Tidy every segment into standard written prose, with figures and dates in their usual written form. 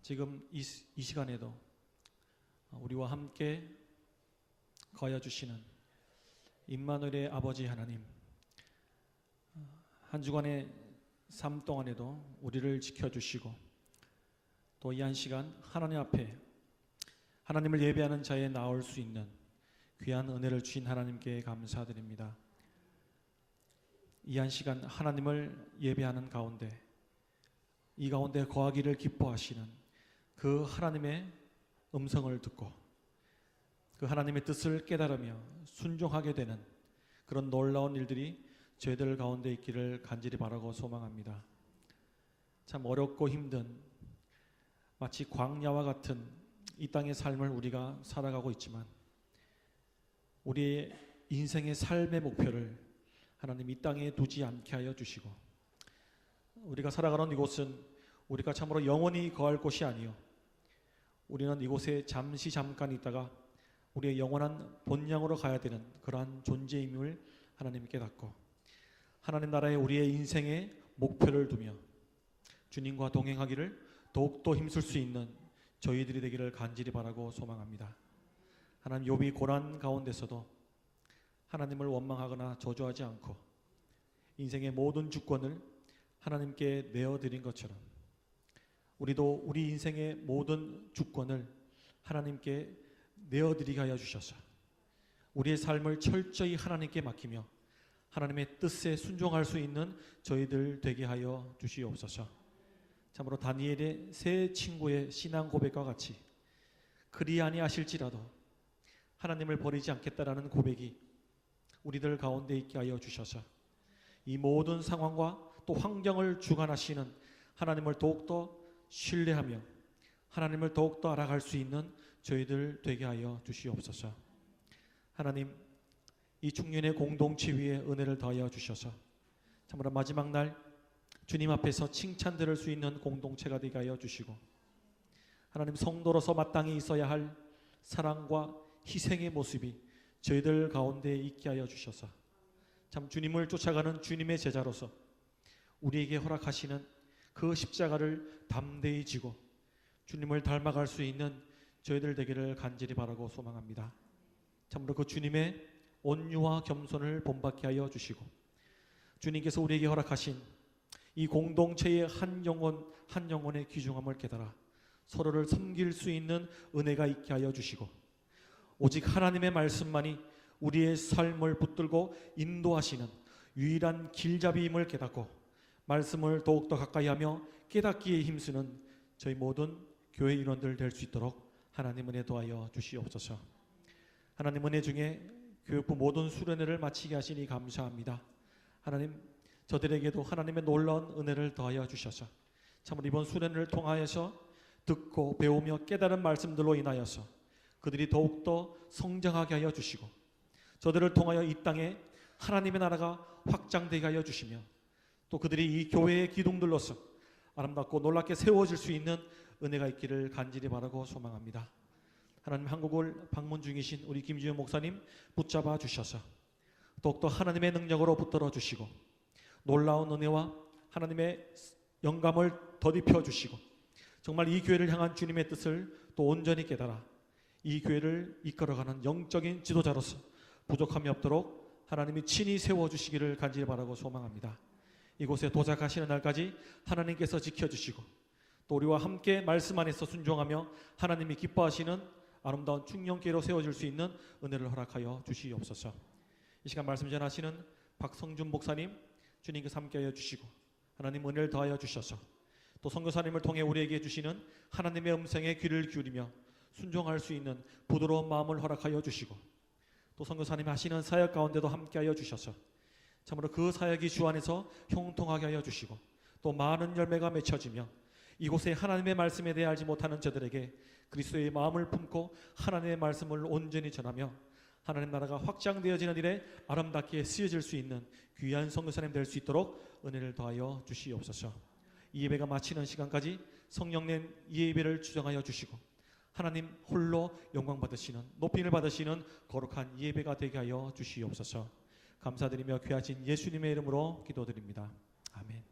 지금 이 시간에도 우리와 함께 거하여 주시는 임마누엘의 아버지 하나님, 한 주간의 삶 동안에도 우리를 지켜주시고 또 이 한 시간 하나님 앞에 하나님을 예배하는 자에 나올 수 있는 귀한 은혜를 주신 하나님께 감사드립니다. 이 한 시간 하나님을 예배하는 가운데, 이 가운데 거하기를 기뻐하시는 그 하나님의 음성을 듣고 그 하나님의 뜻을 깨달으며 순종하게 되는 그런 놀라운 일들이 저희들 가운데 있기를 간절히 바라고 소망합니다. 참 어렵고 힘든, 마치 광야와 같은 이 땅의 삶을 우리가 살아가고 있지만 우리의 인생의 삶의 목표를 하나님 이 땅에 두지 않게 하여 주시고, 우리가 살아가는 이곳은 우리가 참으로 영원히 거할 곳이 아니요, 우리는 이곳에 잠깐 있다가 우리의 영원한 본향으로 가야 되는 그러한 존재임을 하나님 깨닫고 하나님 나라에 우리의 인생의 목표를 두며 주님과 동행하기를 더욱더 힘쓸 수 있는 저희들이 되기를 간절히 바라고 소망합니다. 하나님, 욥이 고난 가운데서도 하나님을 원망하거나 저주하지 않고 인생의 모든 주권을 하나님께 내어드린 것처럼 우리도 우리 인생의 모든 주권을 하나님께 내어드리게 하여 주셔서 우리의 삶을 철저히 하나님께 맡기며 하나님의 뜻에 순종할 수 있는 저희들 되게 하여 주시옵소서. 참으로 다니엘의 세 친구의 신앙 고백과 같이 그리 아니하실지라도 하나님을 버리지 않겠다라는 고백이 우리들 가운데 있게 하여 주셔서 이 모든 상황과 또 환경을 주관하시는 하나님을 더욱더 신뢰하며 하나님을 더욱더 알아갈 수 있는 저희들 되게 하여 주시옵소서. 하나님, 이 중년의 공동체 위에 은혜를 더하여 주셔서 참으로 마지막 날 주님 앞에서 칭찬 들을 수 있는 공동체가 되게 하여 주시고, 하나님, 성도로서 마땅히 있어야 할 사랑과 희생의 모습이 저희들 가운데 있게 하여 주셔서 참 주님을 쫓아가는 주님의 제자로서 우리에게 허락하시는 그 십자가를 담대히 지고 주님을 닮아갈 수 있는 저희들 되기를 간절히 바라고 소망합니다. 참으로 그 주님의 온유와 겸손을 본받게 하여 주시고 주님께서 우리에게 허락하신 이 공동체의 한 영혼의 귀중함을 깨달아 서로를 섬길 수 있는 은혜가 있게 하여 주시고, 오직 하나님의 말씀만이 우리의 삶을 붙들고 인도하시는 유일한 길잡이임을 깨닫고 말씀을 더욱더 가까이 하며 깨닫기에 힘쓰는 저희 모든 교회 인원들 될 수 있도록 하나님 은혜 더하여 주시옵소서. 하나님, 은혜 중에 교육부 모든 수련회를 마치게 하시니 감사합니다. 하나님, 저들에게도 하나님의 놀라운 은혜를 더하여 주셔서 참으로 이번 수련회를 통하여서 듣고 배우며 깨달은 말씀들로 인하여서 그들이 더욱더 성장하게 하여 주시고 저들을 통하여 이 땅에 하나님의 나라가 확장되게 하여 주시며 또 그들이 이 교회의 기둥들로서 아름답고 놀랍게 세워질 수 있는 은혜가 있기를 간절히 바라고 소망합니다. 하나님, 한국을 방문 중이신 우리 김주현 목사님 붙잡아 주셔서 더욱더 하나님의 능력으로 붙들어 주시고 놀라운 은혜와 하나님의 영감을 덧입혀 주시고 정말 이 교회를 향한 주님의 뜻을 또 온전히 깨달아 이 교회를 이끌어가는 영적인 지도자로서 부족함이 없도록 하나님이 친히 세워주시기를 간절히 바라고 소망합니다. 이곳에 도착하시는 날까지 하나님께서 지켜주시고 또 우리와 함께 말씀 안에서 순종하며 하나님이 기뻐하시는 아름다운 중년교회로 세워질 수 있는 은혜를 허락하여 주시옵소서. 이 시간 말씀 전하시는 박성준 목사님 주님께서 함께하여 주시고 하나님 은혜를 더하여 주셔서 또 선교사님을 통해 우리에게 주시는 하나님의 음성에 귀를 기울이며 순종할 수 있는 부드러운 마음을 허락하여 주시고 또 선교사님이 하시는 사역 가운데도 함께하여 주셔서 참으로 그 사역이 주 안에서 형통하게 하여 주시고 또 많은 열매가 맺혀지며 이곳에 하나님의 말씀에 대해 알지 못하는 저들에게 그리스도의 마음을 품고 하나님의 말씀을 온전히 전하며 하나님 나라가 확장되어지는 일에 아름답게 쓰여질 수 있는 귀한 선교사님 될 수 있도록 은혜를 더하여 주시옵소서. 이 예배가 마치는 시간까지 성령님 이 예배를 주장하여 주시고 하나님 홀로 영광 받으시는 높임을 받으시는 거룩한 예배가 되게 하여 주시옵소서. 감사드리며 귀하신 예수님의 이름으로 기도드립니다. 아멘.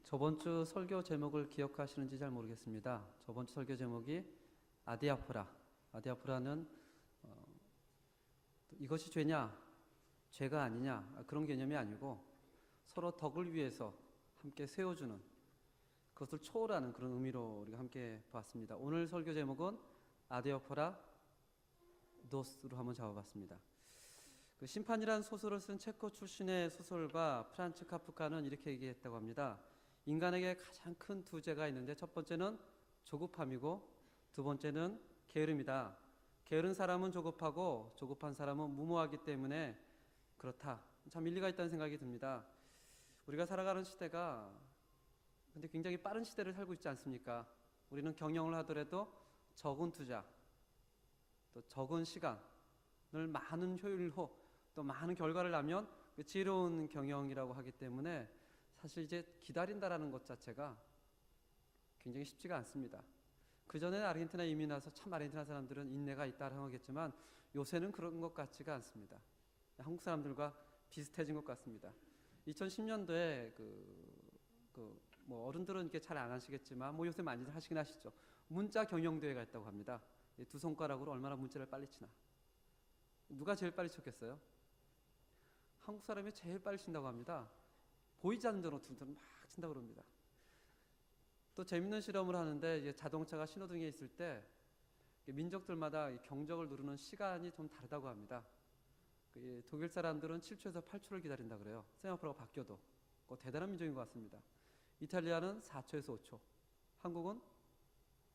저번 주 설교 제목을 기억하시는지 잘 모르겠습니다. 저번 주 설교 제목이 아디아포라. 아디아포라는 이것이 죄냐, 죄가 아니냐 그런 개념이 아니고 서로 덕을 위해서 함께 세워주는, 그것을 초월하는 그런 의미로 우리가 함께 봤습니다. 오늘 설교 제목은 아디아포라 노스로 한번 잡아봤습니다. 그 심판이란 소설을 쓴 체코 출신의 소설가 프란츠 카프카는 이렇게 얘기했다고 합니다. 인간에게 가장 큰 두 죄가 있는데 첫 번째는 조급함이고 두 번째는 게으름이다. 게으른 사람은 조급하고 조급한 사람은 무모하기 때문에 그렇다. 참 일리가 있다는 생각이 듭니다. 우리가 살아가는 시대가 근데 굉장히 빠른 시대를 살고 있지 않습니까? 우리는 경영을 하더라도 적은 투자, 또 적은 시간을 많은 효율로 또 많은 결과를 나면 지혜로운 경영이라고 하기 때문에 사실 이제 기다린다라는 것 자체가 굉장히 쉽지가 않습니다. 그전에 아르헨티나 이민 와서 참 아르헨티나 사람들은 인내가 있다라고 하겠지만 요새는 그런 것 같지가 않습니다. 한국 사람들과 비슷해진 것 같습니다. 2010년도에 뭐 어른들은 이렇게 잘 안 하시겠지만 뭐 요새 많이들 하시긴 하시죠. 문자 경영 대회가 있다고 합니다. 두 손가락으로 얼마나 문자를 빨리 치나. 누가 제일 빨리 쳤겠어요? 한국 사람이 제일 빨리 친다고 합니다. 보이지 않는 대로 둘 막 친다고 그럽니다. 또 재밌는 실험을 하는데 이제 자동차가 신호등에 있을 때 민족들마다 경적을 누르는 시간이 좀 다르다고 합니다. 독일 사람들은 7초에서 8초를 기다린다 그래요. 세마포로가 바뀌어도. 대단한 민족인 것 같습니다. 이탈리아는 4초에서 5초, 한국은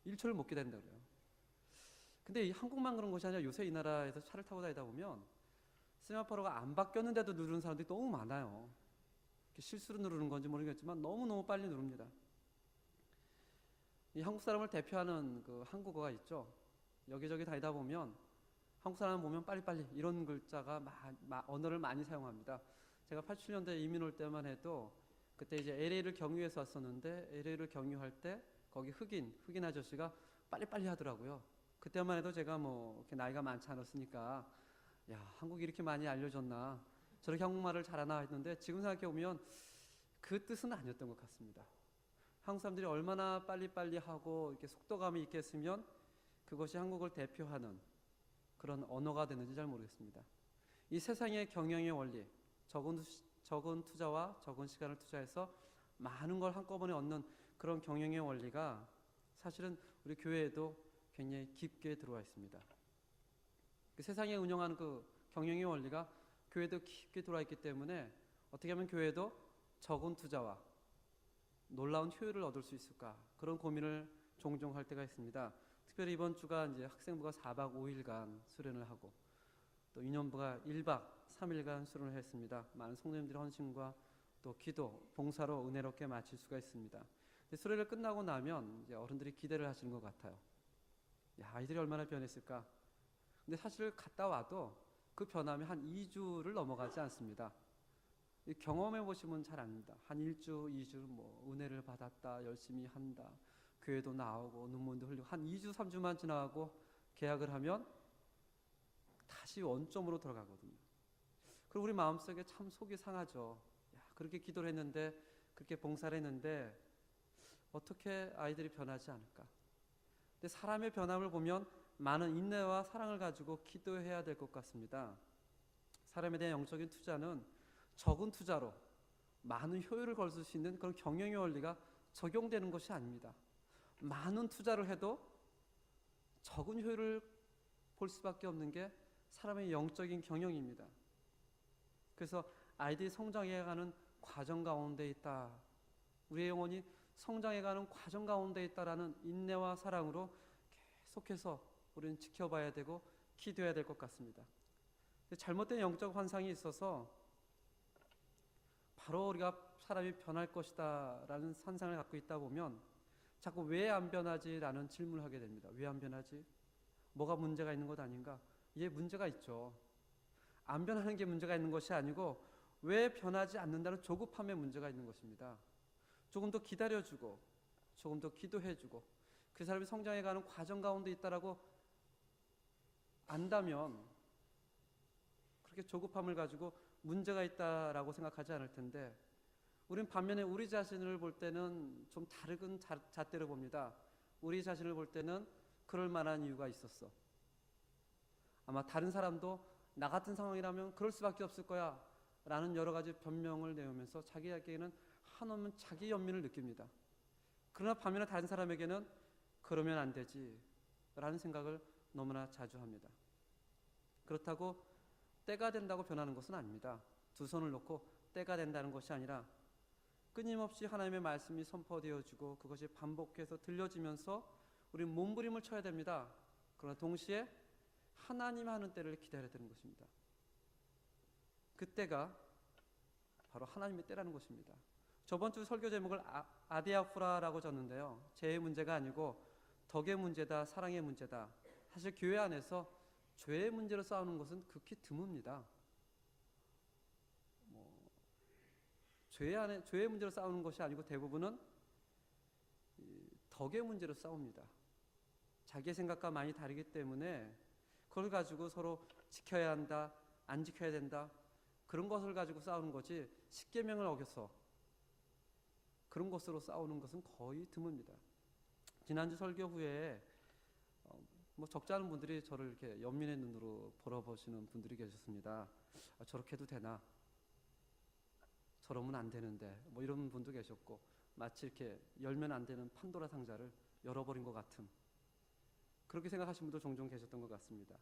1초를 못 기다린다 그래요. 근데 이 한국만 그런 것이 아니라 요새 이 나라에서 차를 타고 다니다 보면 세마포로가 안 바뀌었는데도 누르는 사람들이 너무 많아요. 실수로 누르는 건지 모르겠지만 너무너무 빨리 누릅니다. 이 한국 사람을 대표하는 그 한국어가 있죠. 여기저기 다니다 보면 한국 사람 보면 빨리빨리 이런 글자가 언어를 많이 사용합니다. 제가 87년도에 이민 올 때만 해도 그때 이제 LA를 경유해서 왔었는데 LA를 경유할 때 거기 흑인 아저씨가 빨리빨리 하더라고요. 그때만 해도 제가 뭐 이렇게 나이가 많지 않았으니까 야, 한국이 이렇게 많이 알려졌나, 저렇게 한국말을 잘하나 했는데 지금 생각해보면 그 뜻은 아니었던 것 같습니다. 한국 사람들이 얼마나 빨리빨리 하고 이렇게 속도감이 있겠으면 그것이 한국을 대표하는 그런 언어가 됐는지 잘 모르겠습니다. 이 세상의 경영의 원리, 적은 투자와 적은 시간을 투자해서 많은 걸 한꺼번에 얻는 그런 경영의 원리가 사실은 우리 교회에도 굉장히 깊게 들어와 있습니다. 그 세상에 운영하는 그 경영의 원리가 교회도 깊게 들어와 있기 때문에 어떻게 하면 교회도 적은 투자와 놀라운 효율을 얻을 수 있을까, 그런 고민을 종종 할 때가 있습니다. 특별히 이번 주가 이제 학생부가 4박 5일간 수련을 하고 또 유년부가 1박 3일간 수련을 했습니다. 많은 성도님들의 헌신과 또 기도, 봉사로 은혜롭게 마칠 수가 있습니다. 수련을 끝나고 나면 이제 어른들이 기대를 하시는 것 같아요. 야, 아이들이 얼마나 변했을까? 근데 사실 갔다 와도 그 변함이 한 2주를 넘어가지 않습니다. 경험해 보시면 잘 압니다. 한 1주, 2주 뭐 은혜를 받았다, 열심히 한다, 교회도 나오고 논문도 흘리고 한 2주, 3주만 지나고 계약을 하면 다시 원점으로 들어가거든요. 그리고 우리 마음속에 참 속이 상하죠. 야, 그렇게 기도를 했는데, 그렇게 봉사를 했는데 어떻게 아이들이 변하지 않을까? 근데 사람의 변함을 보면 많은 인내와 사랑을 가지고 기도해야 될 것 같습니다. 사람에 대한 영적인 투자는 적은 투자로 많은 효율을 거둘 수 있는 그런 경영의 원리가 적용되는 것이 아닙니다. 많은 투자를 해도 적은 효율을 볼 수밖에 없는 게 사람의 영적인 경영입니다. 그래서 아이들이 성장해가는 과정 가운데 있다, 우리의 영혼이 성장해가는 과정 가운데 있다라는 인내와 사랑으로 계속해서 우리는 지켜봐야 되고 기도해야 될 것 같습니다. 잘못된 영적 환상이 있어서 바로 우리가 사람이 변할 것이다 라는 환상을 갖고 있다 보면 자꾸 왜 안 변하지? 라는 질문을 하게 됩니다. 왜 안 변하지? 뭐가 문제가 있는 것 아닌가? 예, 문제가 있죠. 안 변하는 게 문제가 있는 것이 아니고 왜 변하지 않는다는 조급함에 문제가 있는 것입니다. 조금 더 기다려주고 조금 더 기도해주고 그 사람이 성장해가는 과정 가운데 있다라고 안다면 그렇게 조급함을 가지고 문제가 있다라고 생각하지 않을 텐데, 우린 반면에 우리 자신을 볼 때는 좀 다른 잣대로 봅니다. 우리 자신을 볼 때는 그럴 만한 이유가 있었어. 아마 다른 사람도 나 같은 상황이라면 그럴 수밖에 없을 거야 라는 여러 가지 변명을 내오면서 자기에게는 한없는 자기 연민을 느낍니다. 그러나 반면에 다른 사람에게는 그러면 안 되지 라는 생각을 너무나 자주 합니다. 그렇다고 때가 된다고 변하는 것은 아닙니다. 두 손을 놓고 때가 된다는 것이 아니라 끊임없이 하나님의 말씀이 선포되어지고 그것이 반복해서 들려지면서 우리는 몸부림을 쳐야 됩니다. 그러나 동시에 하나님 하는 때를 기다려야 되는 것입니다. 그때가 바로 하나님의 때라는 것입니다. 저번 주 설교 제목을 아디아프라라고 졌는데요. 죄의 문제가 아니고 덕의 문제다, 사랑의 문제다. 사실 교회 안에서 죄의 문제로 싸우는 것은 극히 드뭅니다. 죄의 문제로 싸우는 것이 아니고 대부분은 덕의 문제로 싸웁니다. 자기의 생각과 많이 다르기 때문에 그걸 가지고 서로 지켜야 한다, 안 지켜야 된다, 그런 것을 가지고 싸우는 거지 십계명을 어겨서 그런 것으로 싸우는 것은 거의 드뭅니다. 지난주 설교 후에 적지 않은 분들이 저를 이렇게 연민의 눈으로 바라보시는 분들이 계셨습니다. 저렇게 해도 되나? 저러면 안 되는데 이런 분도 계셨고, 마치 이렇게 열면 안 되는 판도라 상자를 열어버린 것 같은, 그렇게 생각하시는 분도 종종 계셨던 것 같습니다.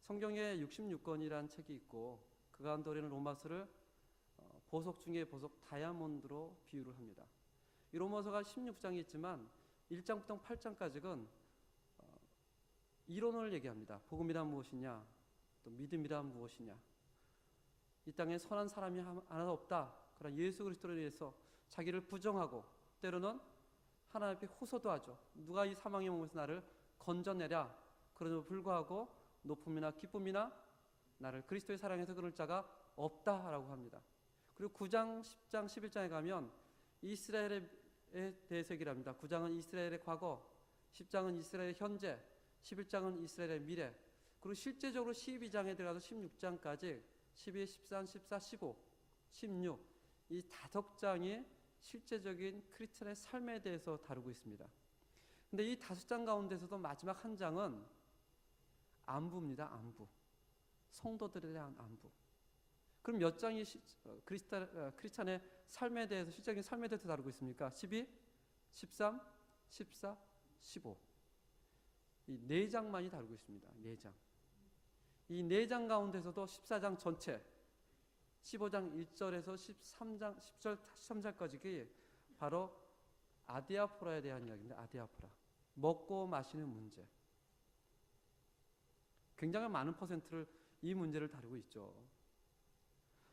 성경에 66권이라는 책이 있고 그 가운데 우리는 로마서를 보석 중에 보석 다이아몬드로 비유를 합니다. 이 로마서가 16장이 있지만 1장부터 8장까지는 이론을 얘기합니다. 복음이란 무엇이냐, 또 믿음이란 무엇이냐, 이 땅에 선한 사람이 하나도 없다, 그러나 예수 그리스도로 인해서 자기를 부정하고 때로는 하나님 앞에 호소도 하죠. 누가 이 사망의 몸에서 나를 건져내랴. 그럼에도 불구하고 높음이나 기쁨이나 나를 그리스도의 사랑에서 끊을 자가 없다라고 합니다. 그리고 9장, 10장, 11장에 가면 이스라엘에 대해서 얘기를 합니다. 9장은 이스라엘의 과거, 10장은 이스라엘의 현재, 11장은 이스라엘의 미래, 그리고 실제적으로 12장에 들어가서 16장까지 12, 13, 14, 15, 16, 이 5장이 실제적인 크리스천의 삶에 대해서 다루고 있습니다. 근데 이 5장 가운데서도 마지막 한 장은 안부입니다. 안부. 성도들에 대한 안부. 그럼 몇 장이 크리스천의 삶에 대해서, 실제적인 삶에 대해서 다루고 있습니까? 12, 13, 14, 15. 이 4장만이 다루고 있습니다. 4장. 이 4장 가운데서도 14장 전체, 15장 1절에서 13장 10절 13절까지 바로 아디아포라에 대한 이야기입니다. 아디아포라. 먹고 마시는 문제. 굉장히 많은 퍼센트를 이 문제를 다루고 있죠.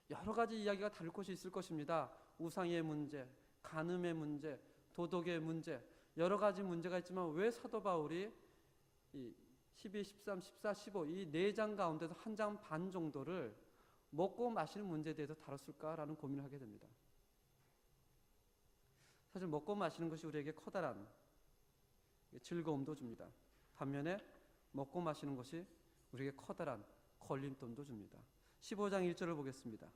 여러 가지 이야기가 다룰 것이 있을 것입니다. 우상의 문제, 간음의 문제, 도덕의 문제, 여러 가지 문제가 있지만 왜 사도 바울이 이 12, 13, 14, 15 이 4장 가운데서 1장 반 정도를 먹고 마시는 문제에 대해서 다뤘을까라는 고민을 하게 됩니다. 사실 먹고 마시는 것이 우리에게 커다란 즐거움도 줍니다. 반면에 먹고 마시는 것이 우리에게 커다란 걸림돌도 줍니다. 15장 1절을 보겠습니다.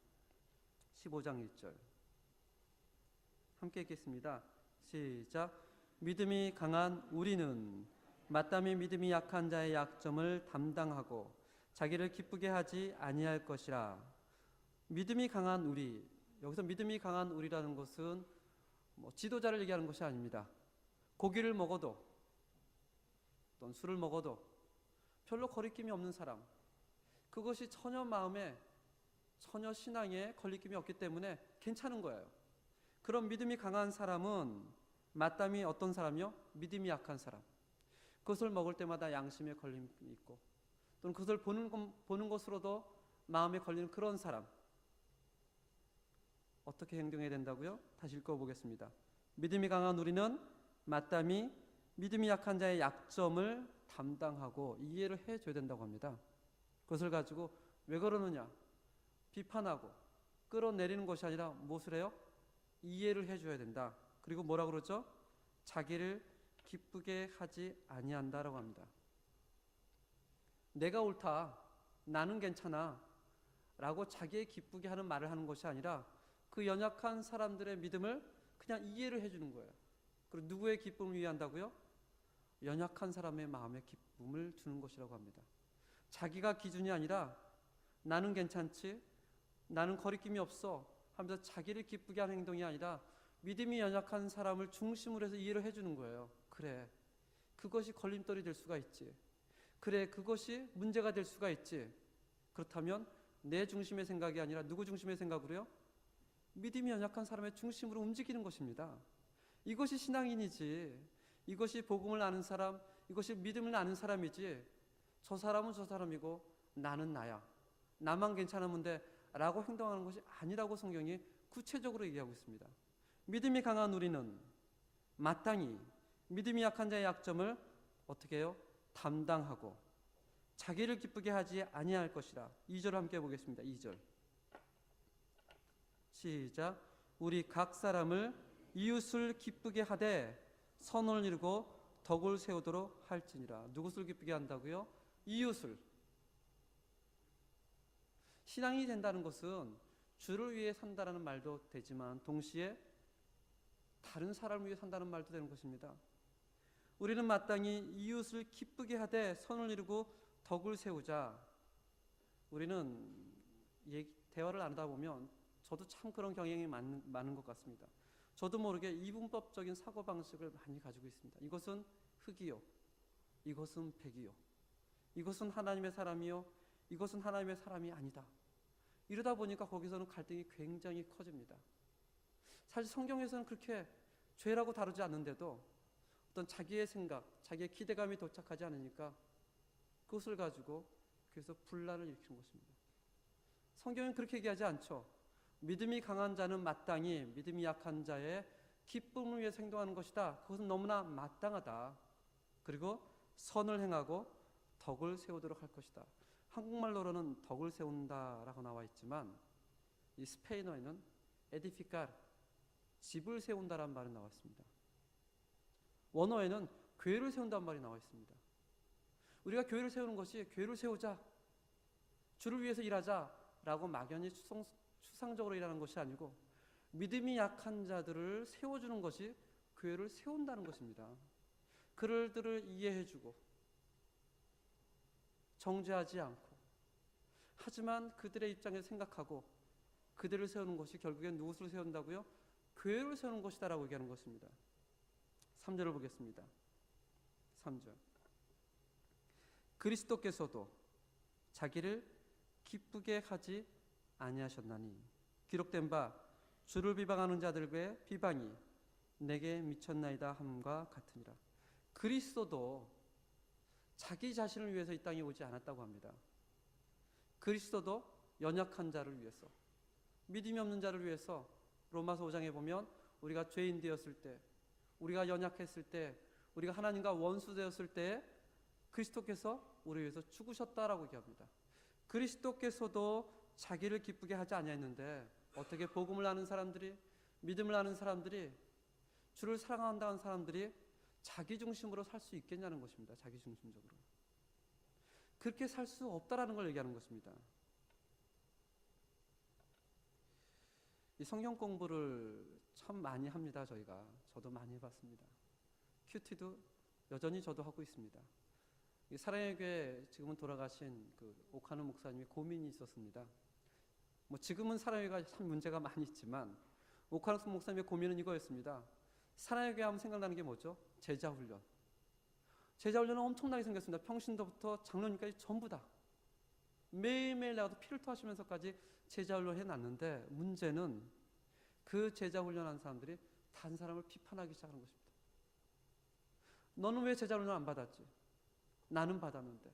15장 1절 함께 읽겠습니다. 시작. 믿음이 강한 우리는 마땅히 믿음이 약한 자의 약점을 담당하고 자기를 기쁘게 하지 아니할 것이라. 믿음이 강한 우리, 여기서 믿음이 강한 우리라는 것은 지도자를 얘기하는 것이 아닙니다. 고기를 먹어도 또는 술을 먹어도 별로 거리낌이 없는 사람, 그것이 전혀 마음에, 전혀 신앙에 거리낌이 없기 때문에 괜찮은 거예요. 그런 믿음이 강한 사람은 마땅히 어떤 사람이요? 믿음이 약한 사람. 그것을 먹을 때마다 양심에 걸림이 있고 또는 그것을 보는 것으로도 마음에 걸리는 그런 사람, 어떻게 행동해야 된다고요? 다시 읽어보겠습니다. 믿음이 강한 우리는 마땅히 믿음이 약한 자의 약점을 담당하고 이해를 해줘야 된다고 합니다. 그것을 가지고 왜 그러느냐 비판하고 끌어내리는 것이 아니라 무엇을 해요? 이해를 해줘야 된다. 그리고 뭐라고 그러죠? 자기를 기쁘게 하지 아니한다라고 합니다. 내가 옳다, 나는 괜찮아 라고 자기의 기쁘게 하는 말을 하는 것이 아니라 그 연약한 사람들의 믿음을 그냥 이해를 해주는 거예요. 그리고 누구의 기쁨을 위해 한다고요? 연약한 사람의 마음에 기쁨을 주는 것이라고 합니다. 자기가 기준이 아니라 나는 괜찮지, 나는 거리낌이 없어 하면서 자기를 기쁘게 하는 행동이 아니라 믿음이 연약한 사람을 중심으로 해서 이해를 해주는 거예요. 그래, 그것이 걸림돌이 될 수가 있지. 그래, 그것이 문제가 될 수가 있지. 그렇다면 내 중심의 생각이 아니라 누구 중심의 생각으로요? 믿음이 연약한 사람의 중심으로 움직이는 것입니다. 이것이 신앙인이지. 이것이 복음을 아는 사람, 이것이 믿음을 아는 사람이지. 저 사람은 저 사람이고 나는 나야, 나만 괜찮으면 돼 라고 행동하는 것이 아니라고 성경이 구체적으로 얘기하고 있습니다. 믿음이 강한 우리는 마땅히 믿음이 약한 자의 약점을 어떻게 해요? 담당하고 자기를 기쁘게 하지 아니할 것이라. 2절 함께 보겠습니다. 2절 시작. 우리 각 사람을 이웃을 기쁘게 하되 선을 이루고 덕을 세우도록 할지니라. 누구를 기쁘게 한다고요? 이웃을. 신앙이 된다는 것은 주를 위해 산다라는 말도 되지만 동시에 다른 사람을 위해 산다는 말도 되는 것입니다. 우리는 마땅히 이웃을 기쁘게 하되 선을 이루고 덕을 세우자. 우리는 대화를 나누다 보면 저도 참 그런 경향이 많은 것 같습니다. 저도 모르게 이분법적인 사고방식을 많이 가지고 있습니다. 이것은 흑이요, 이것은 백이요, 이것은 하나님의 사람이요, 이것은 하나님의 사람이 아니다. 이러다 보니까 거기서는 갈등이 굉장히 커집니다. 사실 성경에서는 그렇게 죄라고 다루지 않는데도 어떤 자기의 생각, 자기의 기대감이 도착하지 않으니까 그것을 가지고 그래서 분란을 일으키는 것입니다. 성경은 그렇게 얘기하지 않죠. 믿음이 강한 자는 마땅히 믿음이 약한 자의 기쁨을 위해 행동하는 것이다. 그것은 너무나 마땅하다. 그리고 선을 행하고 덕을 세우도록 할 것이다. 한국말로는 덕을 세운다라고 나와 있지만 이 스페인어에는 에디피카르, 집을 세운다라는 말이 나와 있습니다. 원어에는 교회를 세운다는 말이 나와 있습니다. 우리가 교회를 세우는 것이 교회를 세우자, 주를 위해서 일하자라고 막연히 추상적으로 일하는 것이 아니고 믿음이 약한 자들을 세워주는 것이 교회를 세운다는 것입니다. 그들을 이해해주고 정죄하지 않고, 하지만 그들의 입장에서 생각하고 그들을 세우는 것이 결국엔 누구를 세운다고요? 교회를 세우는 것이다 라고 얘기하는 것입니다. 3절을 보겠습니다. 3절 그리스도께서도 자기를 기쁘게 하지 아니하셨나니 기록된 바 주를 비방하는 자들의 비방이 내게 미쳤나이다 함과 같으니라. 그리스도도 자기 자신을 위해서 이 땅에 오지 않았다고 합니다. 그리스도도 연약한 자를 위해서, 믿음이 없는 자를 위해서, 로마서 5장에 보면 우리가 죄인 되었을 때, 우리가 연약했을 때, 우리가 하나님과 원수 되었을 때 그리스도께서 우리 위해서 죽으셨다라고 얘기합니다. 그리스도께서도 자기를 기쁘게 하지 아니했는데 어떻게 복음을 아는 사람들이, 믿음을 아는 사람들이, 주를 사랑한다는 사람들이 자기 중심으로 살 수 있겠냐는 것입니다. 자기 중심적으로. 그렇게 살 수 없다라는 걸 얘기하는 것입니다. 이 성경 공부를 참 많이 합니다. 저도 많이 해봤습니다. 큐티도 여전히 저도 하고 있습니다. 사랑의 교회 지금은 돌아가신 그 오카노 목사님이 고민이 있었습니다. 지금은 사랑의 교회가 참 문제가 많이 있지만 오카노 목사님의 고민은 이거였습니다. 사랑의 교회 하면 생각나는 게 뭐죠? 제자훈련. 제자훈련은 엄청나게 생겼습니다. 평신도부터 장로님까지 전부 다 매일매일 나가도 피를 토하시면서까지 제자훈련 해놨는데 문제는 그 제자훈련한 사람들이 다른 사람을 비판하기 시작하는 것입니다. 너는 왜 제자훈련 안 받았지? 나는 받았는데.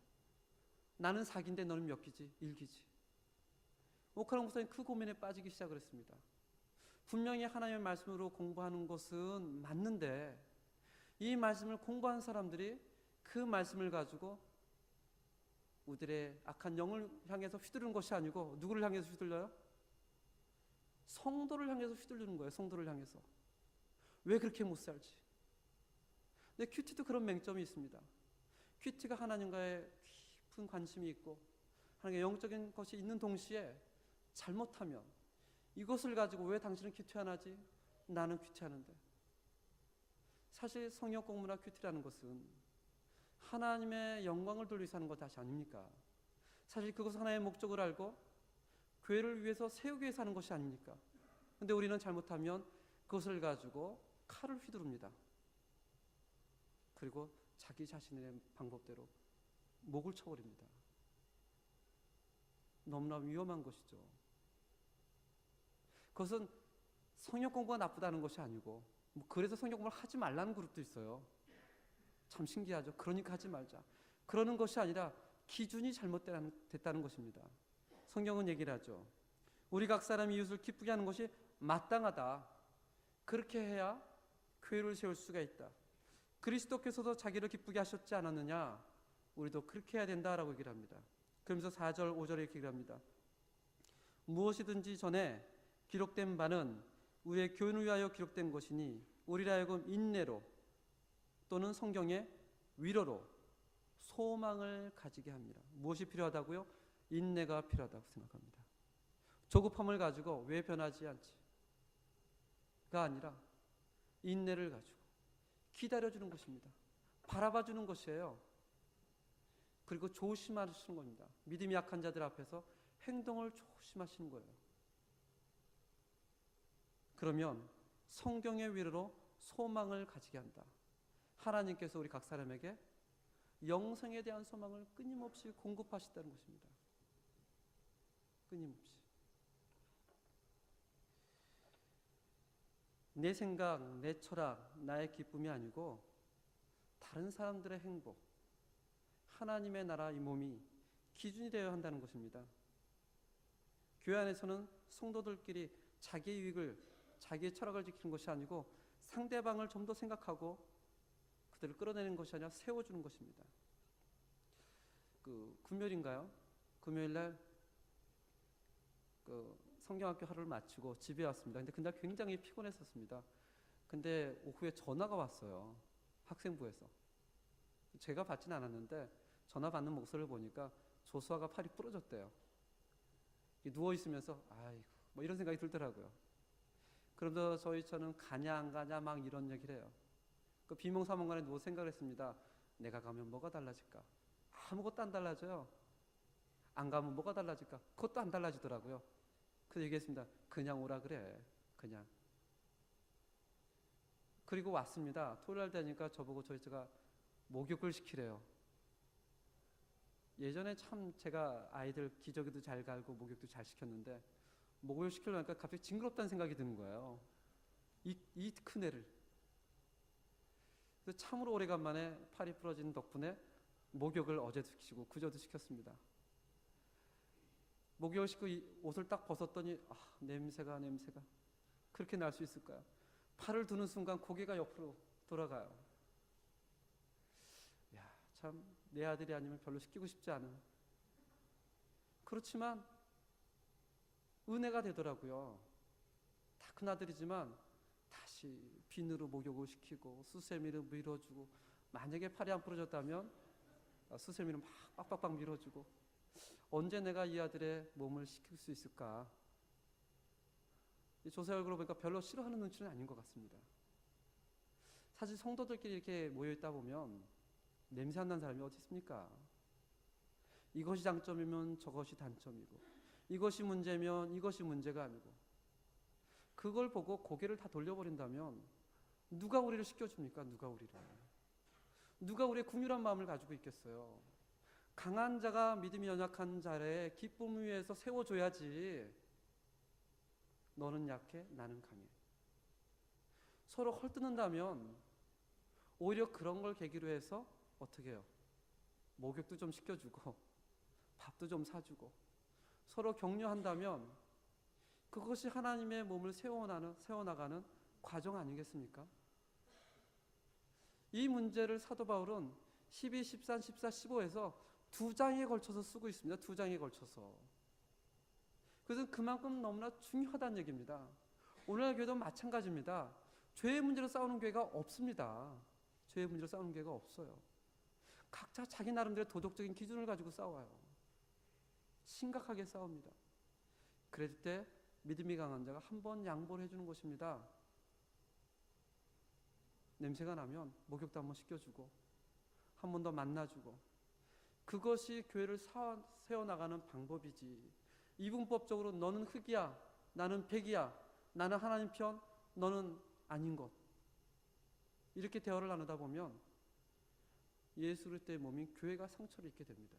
나는 4기인데 너는 몇 기지? 1기지. 오카노 목사님 그 고민에 빠지기 시작을 했습니다. 분명히 하나님의 말씀으로 공부하는 것은 맞는데 이 말씀을 공부한 사람들이 그 말씀을 가지고 우리의 악한 영을 향해서 휘두르는 것이 아니고 누구를 향해서 휘둘러요? 성도를 향해서 휘두르는 거예요. 성도를 향해서. 왜 그렇게 못 살지? 근데 큐티도 그런 맹점이 있습니다. 큐티가 하나님과의 깊은 관심이 있고 하나님의 영적인 것이 있는 동시에 잘못하면 이것을 가지고 왜 당신은 큐티 안 하지? 나는 큐티 하는데. 사실 성경 공부나 큐티라는 것은 하나님의 영광을 돌리기 위해서 하는 것 다시 아닙니까? 사실 그것은 하나의 목적을 알고 교회를 위해서 세우기 위해서 하는 것이 아닙니까? 근데 우리는 잘못하면 그것을 가지고 칼을 휘두릅니다. 그리고 자기 자신의 방법대로 목을 쳐버립니다. 너무나 위험한 것이죠. 그것은 성경 공부가 나쁘다는 것이 아니고 그래서 성경 공부를 하지 말라는 그룹도 있어요. 참 신기하죠. 그러니까 하지 말자. 그러는 것이 아니라 기준이 잘못됐다는 것입니다. 성경은 얘기를 하죠. 우리 각 사람이 이웃을 기쁘게 하는 것이 마땅하다. 그렇게 해야 교회를 세울 수가 있다. 그리스도께서도 자기를 기쁘게 하셨지 않았느냐? 우리도 그렇게 해야 된다라고 얘기를 합니다. 그러면서 4절, 5절에 이렇게 얘기를 합니다. 무엇이든지 전에 기록된 바는 우리의 교훈을 위하여 기록된 것이니 우리라 하여금 인내로 또는 성경의 위로로 소망을 가지게 합니다. 무엇이 필요하다고요? 인내가 필요하다고 생각합니다. 조급함을 가지고 왜 변하지 않지가 아니라 인내를 가지고 기다려주는 것입니다. 바라봐주는 것이에요. 그리고 조심하시는 겁니다. 믿음이 약한 자들 앞에서 행동을 조심하시는 거예요. 그러면 성경의 위로로 소망을 가지게 한다. 하나님께서 우리 각 사람에게 영생에 대한 소망을 끊임없이 공급하시다는 것입니다. 끊임없이. 내 생각, 내 철학, 나의 기쁨이 아니고 다른 사람들의 행복, 하나님의 나라 이 몸이 기준이 되어야 한다는 것입니다. 교회 안에서는 성도들끼리 자기의 유익을, 자기의 철학을 지키는 것이 아니고 상대방을 좀 더 생각하고 그들을 끌어내는 것이 아니라 세워주는 것입니다. 금요일인가요? 금요일날 성경학교 하루를 마치고 집에 왔습니다. 근데 그날 굉장히 피곤했었습니다. 근데 오후에 전화가 왔어요. 학생부에서. 제가 받지는 않았는데 전화 받는 목소리를 보니까 조수아가 팔이 부러졌대요. 누워있으면서 아이고 뭐 이런 생각이 들더라고요. 그러면서 저는 가냐 안 가냐 막 이런 얘기를 해요. 그 비몽사몽간에 누워 생각을 했습니다. 내가 가면 뭐가 달라질까? 아무것도 안 달라져요. 안 가면 뭐가 달라질까? 그것도 안 달라지더라고요. 그래서 얘기했습니다. 그냥 오라 그래. 그냥. 그리고 왔습니다. 토요일 날 되니까 저보고 제가 목욕을 시키래요. 예전에 참 제가 아이들 기저귀도 잘 갈고 목욕도 잘 시켰는데 목욕을 시키려니까 갑자기 징그럽다는 생각이 드는 거예요. 이 큰 애를. 그래서 참으로 오래간만에 팔이 부러진 덕분에 목욕을 어제도 시키고 그저도 시켰습니다. 목욕을 시키고 옷을 딱 벗었더니 냄새가 그렇게 날 수 있을까요? 팔을 두는 순간 고개가 옆으로 돌아가요. 참 내 아들이 아니면 별로 시키고 싶지 않은. 그렇지만 은혜가 되더라고요. 다 큰 아들이지만 다시 비누로 목욕을 시키고 수세미를 밀어주고, 만약에 팔이 안 부러졌다면 수세미를 막 빡빡빡 밀어주고, 언제 내가 이 아들의 몸을 식힐 수 있을까? 이 조세 얼굴을 보니까 별로 싫어하는 눈치는 아닌 것 같습니다. 사실 성도들끼리 이렇게 모여있다 보면 냄새 안 나는 사람이 어디 있습니까? 이것이 장점이면 저것이 단점이고, 이것이 문제면 이것이 문제가 아니고, 그걸 보고 고개를 다 돌려버린다면 누가 우리를 시켜줍니까? 누가 우리의 긍휼한 마음을 가지고 있겠어요? 강한 자가 믿음이 연약한 자의 기쁨 위에서 세워줘야지. 너는 약해, 나는 강해. 서로 헐뜯는다면 오히려 그런 걸 계기로 해서 어떻게 해요? 목욕도 좀 시켜주고 밥도 좀 사주고 서로 격려한다면 그것이 하나님의 몸을 세워나가는 과정 아니겠습니까? 이 문제를 사도 바울은 12, 13, 14, 15에서 2장에 걸쳐서 쓰고 있습니다. 2장에 걸쳐서. 그래서 그만큼 너무나 중요하다는 얘기입니다. 오늘날 교회도 마찬가지입니다. 죄의 문제로 싸우는 교회가 없습니다. 죄의 문제로 싸우는 교회가 없어요. 각자 자기 나름대로 도덕적인 기준을 가지고 싸워요. 심각하게 싸웁니다. 그럴 때 믿음이 강한 자가 한 번 양보를 해주는 것입니다. 냄새가 나면 목욕도 한 번 시켜주고 한 번 더 만나주고, 그것이 교회를 세워나가는 방법이지. 이분법적으로 너는 흙이야, 나는 백이야, 나는 하나님 편, 너는 아닌 것, 이렇게 대화를 나누다 보면 예수 그리스도의 몸인 교회가 상처를 입게 됩니다.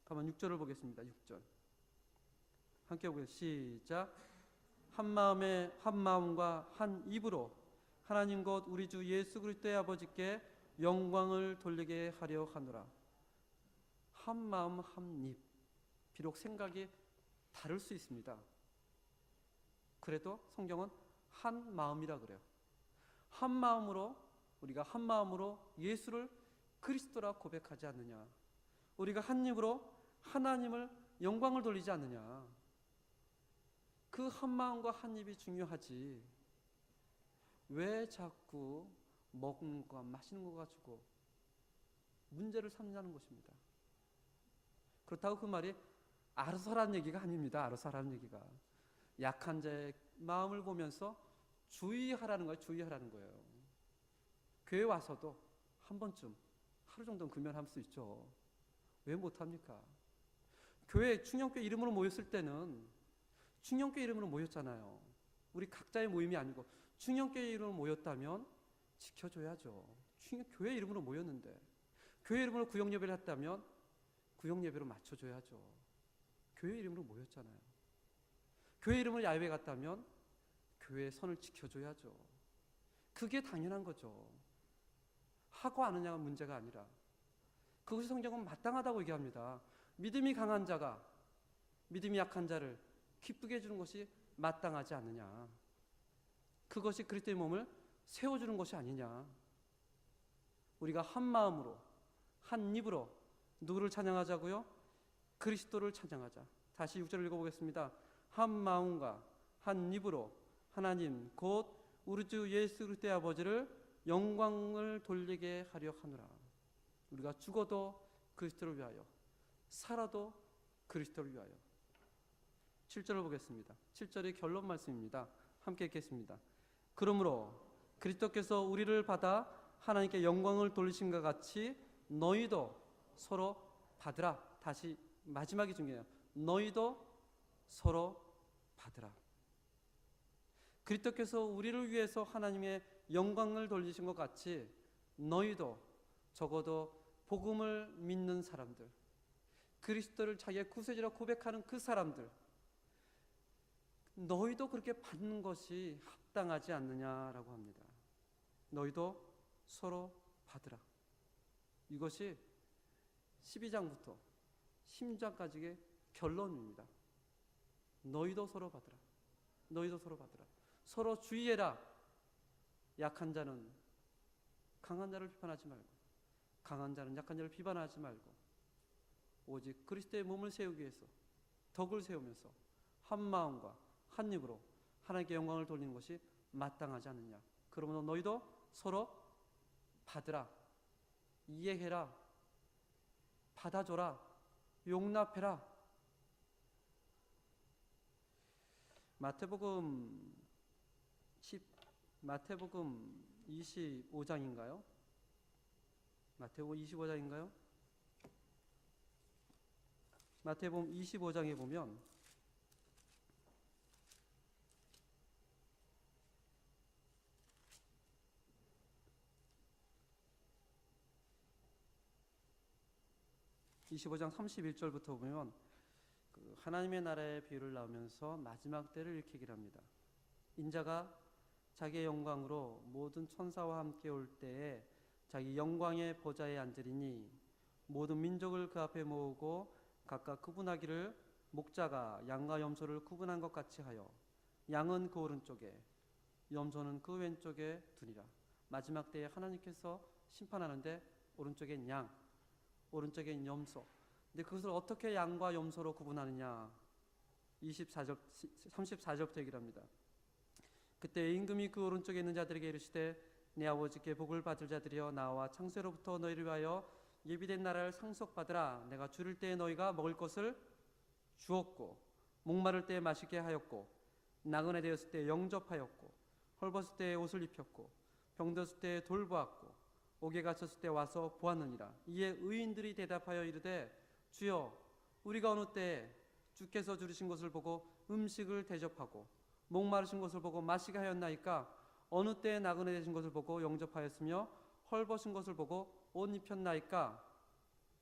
가만 6절을 보겠습니다. 6절 함께 보겠습니다. 시작. 한 마음에 한 마음과 한 입으로 하나님 곧 우리 주 예수 그리스도의 아버지께 영광을 돌리게 하려 하노라. 한 마음 한 입. 비록 생각이 다를 수 있습니다. 그래도 성경은 한 마음이라 그래요. 한 마음으로, 우리가 한 마음으로 예수를 그리스도라 고백하지 않느냐. 우리가 한 입으로 하나님을 영광을 돌리지 않느냐. 그 한 마음과 한 입이 중요하지. 왜 자꾸 먹는 거, 마시는 거 가지고 문제를 삼냐는 것입니다. 그렇다고 그 말이 알아서 하라는 얘기가 아닙니다. 알아서 하라는 얘기가 약한 자의 마음을 보면서 주의하라는 거예요. 주의하라는 거예요. 교회 와서도 한 번쯤 하루 정도는 금연할 수 있죠. 왜 못합니까? 교회 충영교회 이름으로 모였을 때는 충영교회 이름으로 모였잖아요. 우리 각자의 모임이 아니고 충영교회 이름으로 모였다면 지켜줘야죠. 교회 이름으로 모였는데 교회 이름으로 구역예배를 했다면 구역예배로 맞춰줘야죠. 교회 이름으로 모였잖아요. 교회 이름으로 야외 갔다면 교회의 선을 지켜줘야죠. 그게 당연한 거죠. 하고 안 하냐가 문제가 아니라 그것이 성경은 마땅하다고 얘기합니다. 믿음이 강한 자가 믿음이 약한 자를 기쁘게 해주는 것이 마땅하지 않느냐. 그것이 그리스도의 몸을 세워주는 것이 아니냐. 우리가 한 마음으로 한 입으로 누구를 찬양하자고요? 그리스도를 찬양하자. 다시 6절 읽어보겠습니다. 한 마음과 한 입으로 하나님 곧 우리 주 예수 그리스도의 아버지를 영광을 돌리게 하려 하노라. 우리가 죽어도 그리스도를 위하여, 살아도 그리스도를 위하여. 7절을 보겠습니다. 7절이 결론 말씀입니다. 함께 읽겠습니다. 그러므로 그리스도께서 우리를 받아 하나님께 영광을 돌리신것 같이 너희도 서로 받으라. 다시 마지막이 중요해요. 너희도 서로 받으라. 그리스도께서 우리를 위해서 하나님의 영광을 돌리신 것 같이 너희도, 적어도 복음을 믿는 사람들, 그리스도를 자기의 구세주라 고백하는 그 사람들, 너희도 그렇게 받는 것이 합당하지 않느냐라고 합니다. 너희도 서로 받으라. 이것이 12장부터 16장까지의 결론입니다. 너희도 서로 받으라. 너희도 서로 받으라. 서로 주의해라. 약한 자는 강한 자를 비판하지 말고, 강한 자는 약한 자를 비판하지 말고, 오직 그리스도의 몸을 세우기 위해서 덕을 세우면서 한 마음과 한 입으로 하나님께 영광을 돌리는 것이 마땅하지 않느냐. 그러므로 너희도 서로 받으라. 이해해라. 받아줘라. 용납해라. 마태복음 25장인가요? 마태복음 25장인가요? 마태복음 25장에 보면 (25장) 31절부터 보면 그 하나님의 나라의 비유를 나오면서 마지막 때를 일으키기를 합니다. 인자가 자기의 영광으로 모든 천사와 함께 올 때에 자기 영광의 보좌에 앉으리니 모든 민족을 그 앞에 모으고 각각 구분하기를 목자가 양과 염소를 구분한 것 같이 하여 양은 그 오른쪽에 염소는 그 왼쪽에 두니라. 마지막 때에 하나님께서 심판하는데 오른쪽엔 양, 오른쪽엔 염소. 근데 그것을 어떻게 양과 염소로 구분하느냐? 34절부터 얘기를 합니다. 그때 임금이 그 오른쪽에 있는 자들에게 이르시되 내 아버지께 복을 받을 자들이여 나와 창세로부터 너희를 위하여 예비된 나라를 상속받으라. 내가 줄일 때에 너희가 먹을 것을 주었고 목마를 때 마시게 하였고 나그네 되었을 때 영접하였고 헐벗을 때 옷을 입혔고 병들었을 때 돌보았고 옥에 갇혔을 때 와서 보았느니라. 이에 의인들이 대답하여 이르되 주여 우리가 어느 때 주께서 주르신 것을 보고 음식을 대접하고 목마르신 것을 보고 마시게 하였나이까? 어느 때 나그네 되신 것을 보고 영접하였으며 헐벗은 것을 보고 옷 입혔나이까?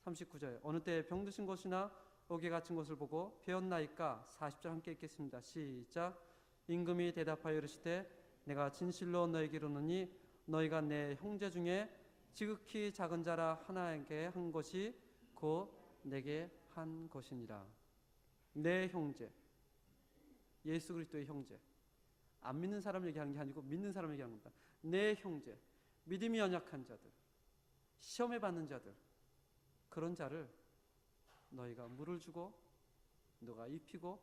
39절 어느 때 병드신 것이나 옥에 갇힌 것을 보고 배웠나이까? 40절 함께 읽겠습니다. 시작. 임금이 대답하여 이르시되 내가 진실로 너에게 이르노니 너희가 내 형제 중에 지극히 작은 자라 하나에게 한 것이 곧 내게 한 것이니라. 내 형제, 예수 그리스도의 형제. 안 믿는 사람 얘기하는 게 아니고 믿는 사람 얘기하는 겁니다. 내 형제, 믿음이 연약한 자들, 시험에 받는 자들, 그런 자를 너희가 물을 주고 너가 입히고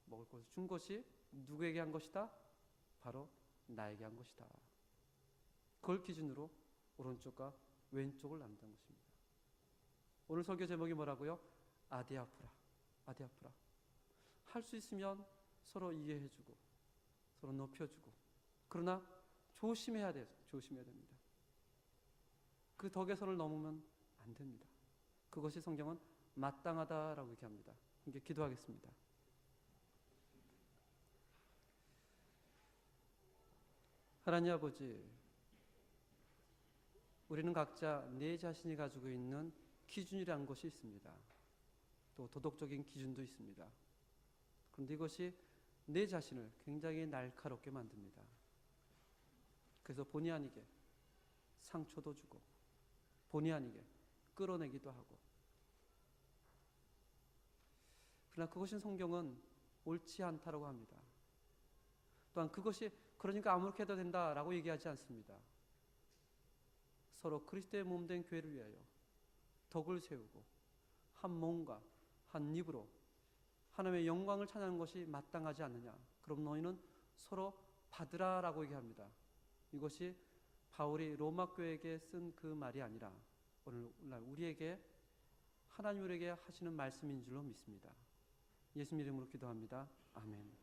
먹을 것을 준 것이 누구에게 한 것이다? 바로 나에게 한 것이다. 그걸 기준으로 오른쪽과 왼쪽을 나눈다는 것입니다. 오늘 설교 제목이 뭐라고요? 아디아프라. 아디아프라. 할 수 있으면 서로 이해해주고 서로 높여주고, 그러나 조심해야 돼요. 조심해야 됩니다. 그 덕에선을 넘으면 안 됩니다. 그것이 성경은 마땅하다라고 얘기합니다. 이제 기도하겠습니다. 하나님 아버지, 우리는 각자 내 자신이 가지고 있는 기준이라는 것이 있습니다. 또 도덕적인 기준도 있습니다. 그런데 이것이 내 자신을 굉장히 날카롭게 만듭니다. 그래서 본의 아니게 상처도 주고 본의 아니게 끌어내기도 하고, 그러나 그것은 성경은 옳지 않다라고 합니다. 또한 그것이 그러니까 아무렇게 해도 된다라고 얘기하지 않습니다. 서로 그리스도의 몸된 교회를 위하여 덕을 세우고 한 몸과 한 입으로 하나님의 영광을 찬양하는 것이 마땅하지 않느냐. 그럼 너희는 서로 받으라라고 얘기합니다. 이것이 바울이 로마 교회에게 쓴 그 말이 아니라 오늘날 우리에게, 하나님 우리에게 하시는 말씀인 줄로 믿습니다. 예수님 이름으로 기도합니다. 아멘.